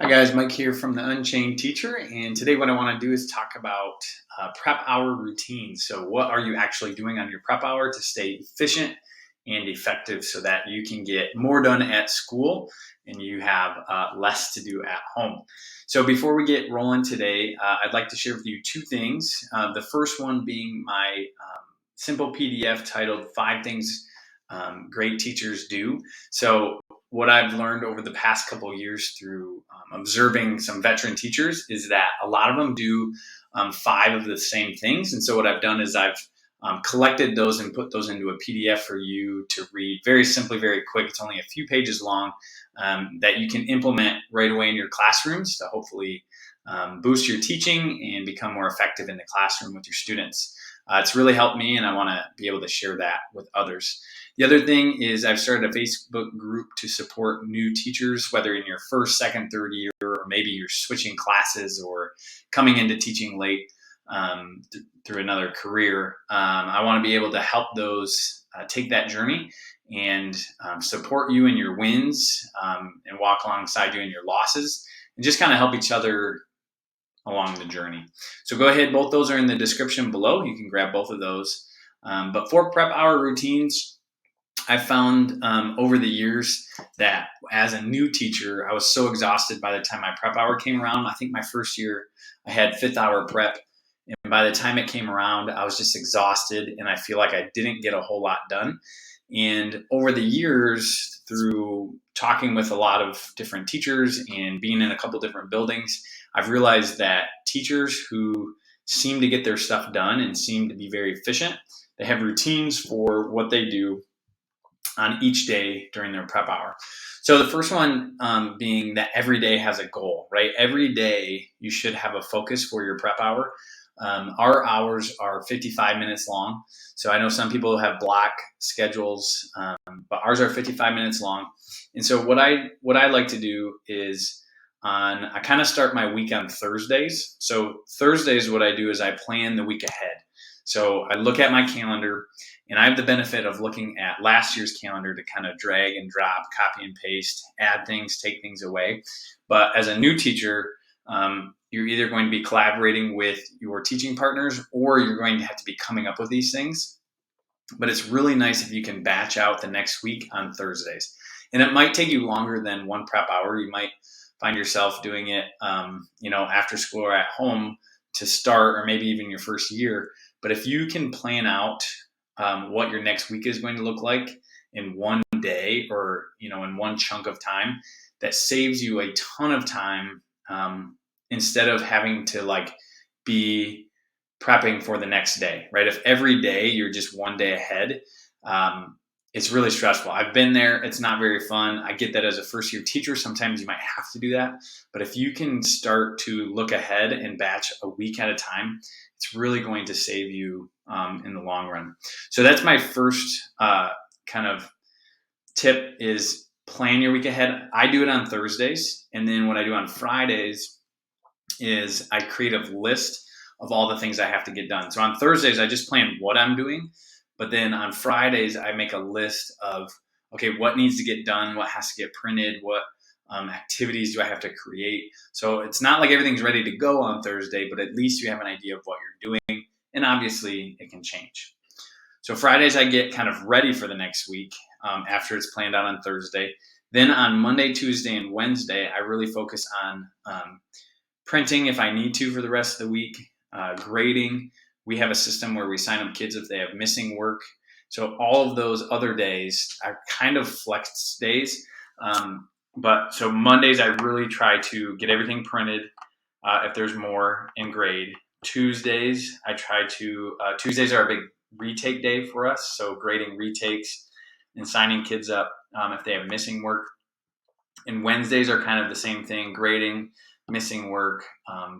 Hi guys, Mike here from the Unchained Teacher, and today what I want to do is talk about prep hour routines. So what are you actually doing on your prep hour to stay efficient and effective so that you can get more done at school and you have less to do at home. So before we get rolling today, I'd like to share with you two things. The first one being my simple PDF titled Five Things Great Teachers Do. So what I've learned over the past couple of years through observing some veteran teachers is that a lot of them do five of the same things. And so what I've done is I've collected those and put those into a PDF for you to read very simply, very quick. It's only a few pages long that you can implement right away in your classrooms to hopefully boost your teaching and become more effective in the classroom with your students. It's really helped me, and I want to be able to share that with others. The other thing is I've started a Facebook group to support new teachers, whether in your first, second, third year, or maybe you're switching classes or coming into teaching late through another career. I want to be able to help those take that journey and support you in your wins and walk alongside you in your losses and just kind of help each other along the journey. So go ahead, both those are in the description below. You can grab both of those. But for prep hour routines, I found over the years that as a new teacher, I was so exhausted by the time my prep hour came around. I think my first year I had fifth hour prep. And by the time it came around, I was just exhausted and I feel like I didn't get a whole lot done. And over the years, through talking with a lot of different teachers and being in a couple different buildings, I've realized that teachers who seem to get their stuff done and seem to be very efficient, they have routines for what they do on each day during their prep hour. So the first one being that every day has a goal, right? Every day you should have a focus for your prep hour. Our hours are 55 minutes long. So I know some people have block schedules, but ours are 55 minutes long. And so what I like to do is I kind of start my week on Thursdays. So Thursdays, what I do is I plan the week ahead. So I look at my calendar, and I have the benefit of looking at last year's calendar to kind of drag and drop, copy and paste, add things, take things away. But as a new teacher, you're either going to be collaborating with your teaching partners or you're going to have to be coming up with these things. But it's really nice if you can batch out the next week on Thursdays. And it might take you longer than one prep hour. You might find yourself doing it, after school or at home to start, or maybe even your first year. But if you can plan out what your next week is going to look like in one day or, in one chunk of time, that saves you a ton of time instead of having to be prepping for the next day, right? If every day you're just one day ahead, it's really stressful. I've been there. It's not very fun. I get that as a first year teacher, sometimes you might have to do that. But if you can start to look ahead and batch a week at a time, it's really going to save you in the long run. So that's my first kind of tip is plan your week ahead. I do it on Thursdays. And then what I do on Fridays is I create a list of all the things I have to get done. So on Thursdays, I just plan what I'm doing. But then on Fridays, I make a list of, okay, what needs to get done, what has to get printed, what activities do I have to create. So it's not like everything's ready to go on Thursday, but at least you have an idea of what you're doing. And obviously, it can change. So Fridays, I get kind of ready for the next week after it's planned out on Thursday. Then on Monday, Tuesday, and Wednesday, I really focus on printing if I need to for the rest of the week, grading. We have a system where we sign up kids if they have missing work. So all of those other days are kind of flex days. But so Mondays, I really try to get everything printed if there's more in grade. Tuesdays, Tuesdays are a big retake day for us. So grading retakes and signing kids up if they have missing work. And Wednesdays are kind of the same thing, grading, missing work,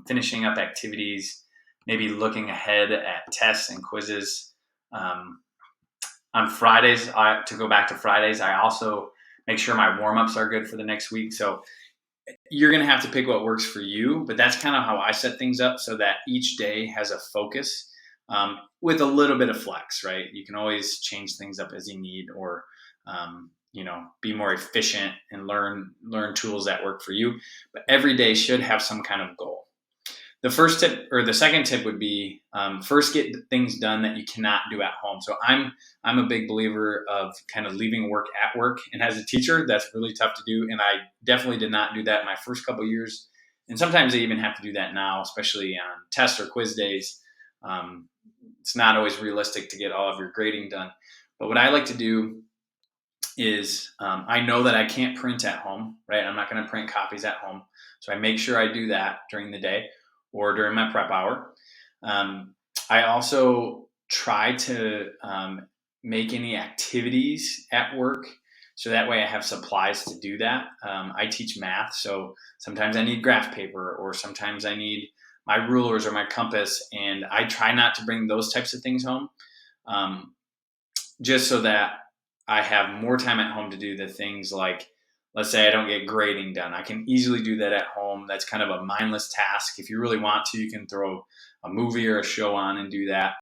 finishing up activities, maybe looking ahead at tests and quizzes. On Fridays, to go back to Fridays, I also make sure my warm-ups are good for the next week. So you're going to have to pick what works for you, but that's kind of how I set things up so that each day has a focus with a little bit of flex, right? You can always change things up as you need or be more efficient and learn tools that work for you. But every day should have some kind of goal. The first tip, or the second tip, would be first get things done that you cannot do at home. So I'm a big believer of kind of leaving work at work. And as a teacher, that's really tough to do. And I definitely did not do that in my first couple of years. And sometimes I even have to do that now, especially on test or quiz days. It's not always realistic to get all of your grading done. But what I like to do is I know that I can't print at home, right? I'm not going to print copies at home. So I make sure I do that during the day or during my prep hour. I also try to make any activities at work, so that way I have supplies to do that. I teach math, so sometimes I need graph paper, or sometimes I need my rulers or my compass, and I try not to bring those types of things home, just so that I have more time at home to do the things like, let's say I don't get grading done. I can easily do that at home. That's kind of a mindless task. If you really want to, you can throw a movie or a show on and do that.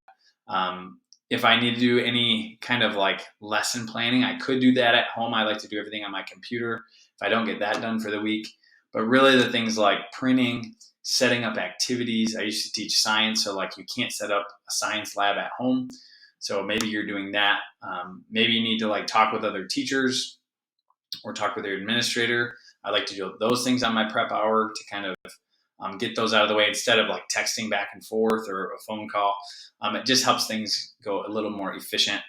If I need to do any kind of like lesson planning, I could do that at home. I like to do everything on my computer if I don't get that done for the week. But really the things like printing, setting up activities. I used to teach science, so like you can't set up a science lab at home. So maybe you're doing that. Maybe you need to like talk with other teachers or talk with your administrator. I like to do those things on my prep hour to kind of get those out of the way instead of like texting back and forth or a phone call. It just helps things go a little more efficient.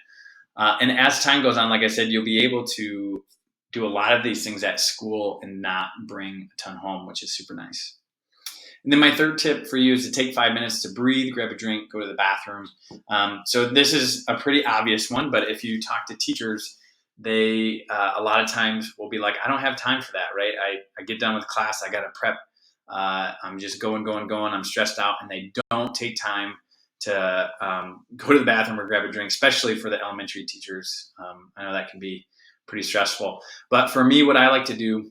And as time goes on, like I said, you'll be able to do a lot of these things at school and not bring a ton home, which is super nice. And then my third tip for you is to take 5 minutes to breathe, grab a drink, go to the bathroom. So this is a pretty obvious one, but if you talk to teachers, they a lot of times will be like, I don't have time for that, right? I get done with class, I got to prep. I'm just going. I'm stressed out, and they don't take time to go to the bathroom or grab a drink, especially for the elementary teachers. I know that can be pretty stressful. But for me, what I like to do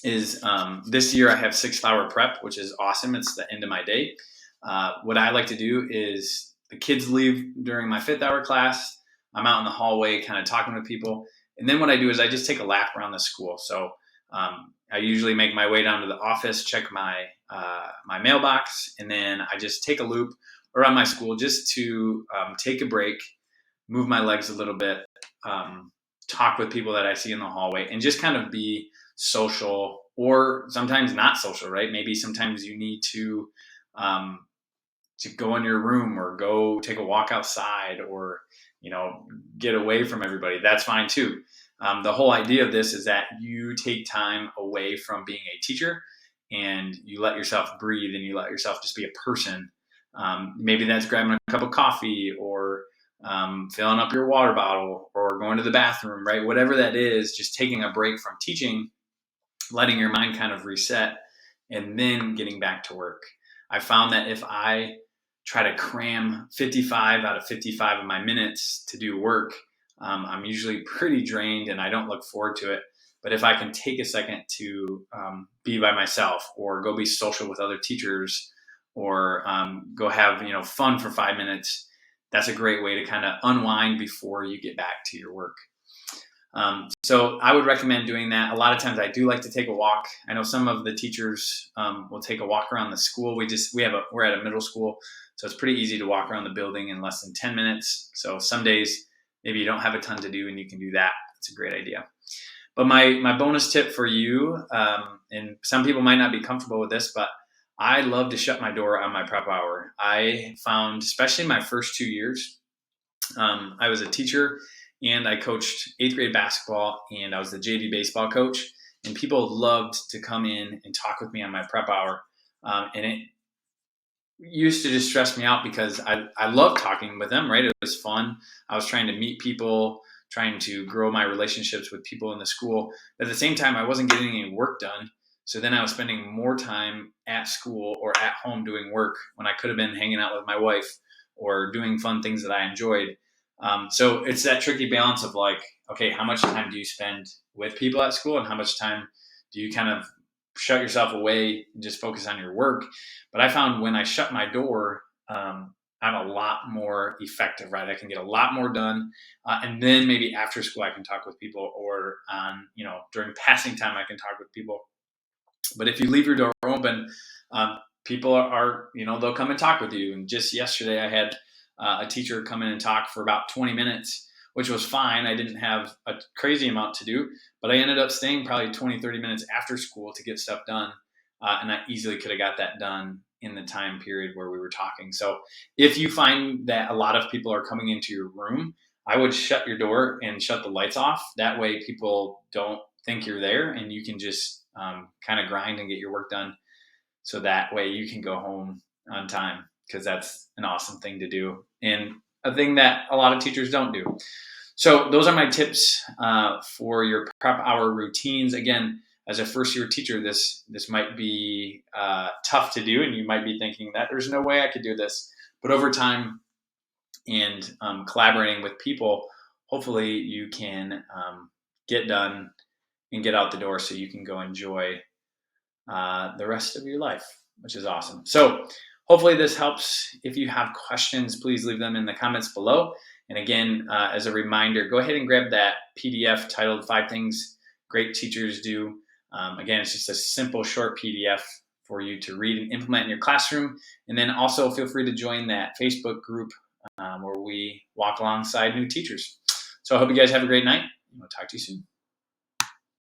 is this year I have 6-hour prep, which is awesome. It's the end of my day. What I like to do is the kids leave during my 5th hour class. I'm out in the hallway kind of talking with people. And then what I do is I just take a lap around the school. So I usually make my way down to the office, check my mailbox, and then I just take a loop around my school just to take a break, move my legs a little bit, talk with people that I see in the hallway, and just kind of be social, or sometimes not social, right? Maybe sometimes you need to go in your room or go take a walk outside, or get away from everybody. That's fine too. The whole idea of this is that you take time away from being a teacher and you let yourself breathe and you let yourself just be a person. Maybe that's grabbing a cup of coffee, or filling up your water bottle, or going to the bathroom, right? Whatever that is, just taking a break from teaching, letting your mind kind of reset, and then getting back to work. I found that if I try to cram 55 out of 55 of my minutes to do work, I'm usually pretty drained and I don't look forward to it. But if I can take a second to be by myself, or go be social with other teachers, or go have fun for 5 minutes, that's a great way to kind of unwind before you get back to your work. So I would recommend doing that. A lot of times I do like to take a walk. I know some of the teachers will take a walk around the school. We're at a middle school, so it's pretty easy to walk around the building in less than 10 minutes. So some days maybe you don't have a ton to do and you can do that. It's a great idea. But my bonus tip for you, and some people might not be comfortable with this, but I love to shut my door on my prep hour. I found, especially my first 2 years, I was a teacher and I coached 8th grade basketball, and I was the JV baseball coach, and people loved to come in and talk with me on my prep hour. And it used to just stress me out because I love talking with them, right? It was fun. I was trying to meet people, trying to grow my relationships with people in the school. But at the same time, I wasn't getting any work done. So then I was spending more time at school or at home doing work when I could have been hanging out with my wife or doing fun things that I enjoyed. So it's that tricky balance of like, okay, how much time do you spend with people at school, and how much time do you kind of shut yourself away and just focus on your work? But I found when I shut my door, I'm a lot more effective, right? I can get a lot more done. And then maybe after school, I can talk with people, or during passing time, I can talk with people. But if you leave your door open, people they'll come and talk with you. And just yesterday, I had a teacher come in and talk for about 20 minutes, which was fine. I didn't have a crazy amount to do, but I ended up staying probably 20, 30 minutes after school to get stuff done. And I easily could have got that done in the time period where we were talking. So if you find that a lot of people are coming into your room, I would shut your door and shut the lights off. That way people don't think you're there, and you can just kind of grind and get your work done. So that way you can go home on time, because that's an awesome thing to do, and a thing that a lot of teachers don't do. So those are my tips for your prep hour routines. Again, as a first year teacher, this might be tough to do, and you might be thinking that there's no way I could do this. But over time and collaborating with people, hopefully you can get done and get out the door so you can go enjoy the rest of your life, which is awesome. So hopefully this helps. If you have questions, please leave them in the comments below. And again, as a reminder, go ahead and grab that PDF titled 5 Things Great Teachers Do. Again, it's just a simple, short PDF for you to read and implement in your classroom. And then also feel free to join that Facebook group where we walk alongside new teachers. So I hope you guys have a great night. We'll talk to you soon.